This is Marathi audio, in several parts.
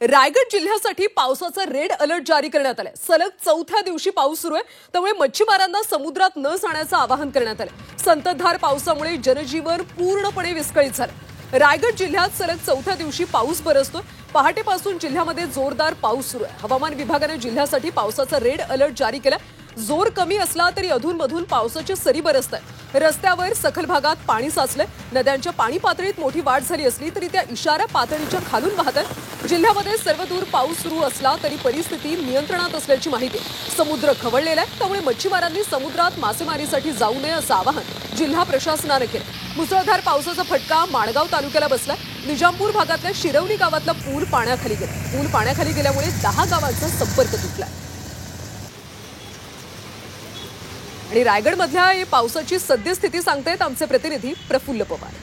रायगड जिल्ह्यासाठी पावसाचा रेड अलर्ट जारी करण्यात आलाय। सलग चौथ्या दिवशी पाऊस सुरू आहे, त्यामुळे मच्छीमारांना समुद्रात न जाण्याचं आवाहन करण्यात आलंय। संततधार पावसामुळे जनजीवन पूर्णपणे विस्कळीत झालं। रायगड जिल्ह्यात सलग चौथ्या दिवशी पाऊस बरसतोय। पहाटेपासून जिल्ह्यामध्ये जोरदार पाऊस सुरू आहे। हवामान विभागाने जिल्ह्यासाठी पावसाचा रेड अलर्ट जारी केलाय। जोर कमी असला तरी अधूनमधून पावसाच्या सरी बरसतायत। रस्त्यावर सखल भागात पाणी साचलंय। नद्यांच्या पाणी पातळीत मोठी वाढ झाली असली तरी त्या इशारा पातळीच्या खालून वाहत आहेत। जिल्ह्यामध्ये सर्वदूर पाऊस सुरू असला तरी परिस्थिती नियंत्रणात असल्याची माहिती आहे। समुद्र खवळलेला आहे, त्यामुळे मच्छीमारांनी समुद्रात मासेमारीसाठी जाऊ नये असं आवाहन जिल्हा प्रशासनाने केलं। मुसळधार पावसाचा फटका माणगाव तालुक्याला बसला। निजामपूर भागातल्या शिरवणी गावातला पूल पाण्याखाली गेला। पूल पाण्याखाली गेल्यामुळे 10 गावांचा संपर्क तुटला। आणि रायगडमधल्या पावसाची सद्यस्थिती सांगतायत आमचे प्रतिनिधी प्रफुल्ल पवार।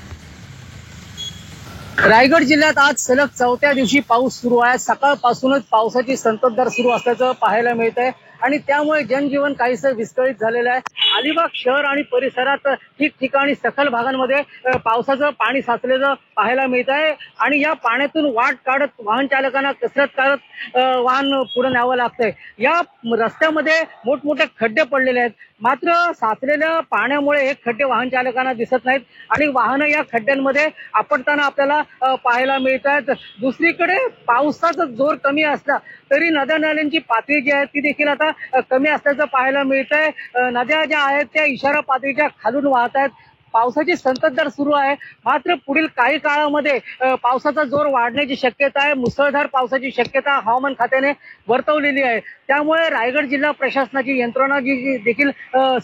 रायगड जिल्ह्यात आज सलग चौथ्या दिवशी पाऊस सुरू आहे। सकाळपासूनच पावसाची संततधार सुरू असल्याचं पाहायला मिळत आहे आणि त्यामुळे जनजीवन काहीसं विस्कळीत झालेलं आहे। अलिबाग शहर आणि परिसरात ठिकठिकाणी सखल भागांमध्ये पावसाचं पाणी साचलेलं पाहायला मिळत आहे आणि या पाण्यातून वाट काढत वाहन चालकांना कसरत करत वाहन पुढे न्यावं लागतंय। या रस्त्यामध्ये मोठमोठे खड्डे पडलेले आहेत, मात्र साचलेल्या पाण्यामुळे हे खड्डे वाहन चालकांना दिसत नाहीत आणि वाहनं या खड्ड्यांमध्ये आपटताना आपल्याला पाहायला मिळत आहेत। दुसरीकडे पावसाचा जोर कमी असला तरी नद्या नाल्यांची पातळी जी आहे ती देखील आता कमी असल्याचं पाहायला मिळत आहे। नद्या ज्या आहेत त्या इशारा पातळीच्या खालून वाहत आहेत। पावसाची संततधार सुरू आहे, मात्र पुढील काही काळामध्ये पावसाचा जोर वाढण्याची शक्यता आहे। मुसळधार पावसाची शक्यता हवामान खात्याने वर्तवलेली आहे। त्यामुळे रायगड जिल्हा प्रशासनाची यंत्रणा जी देखील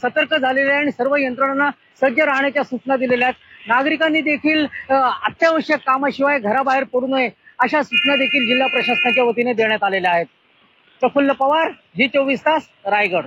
सतर्क झालेली आहे आणि सर्व यंत्रणांना सज्ज राहण्याच्या सूचना दिलेल्या आहेत। नागरिकांनी देखील अत्यावश्यक कामाशिवाय घराबाहेर पडू नये अशा सूचना देखील जिल्हा प्रशासनाच्या वतीने देण्यात आलेल्या आहेत। प्रफुल्ल पवार, G24 तास, रायगड।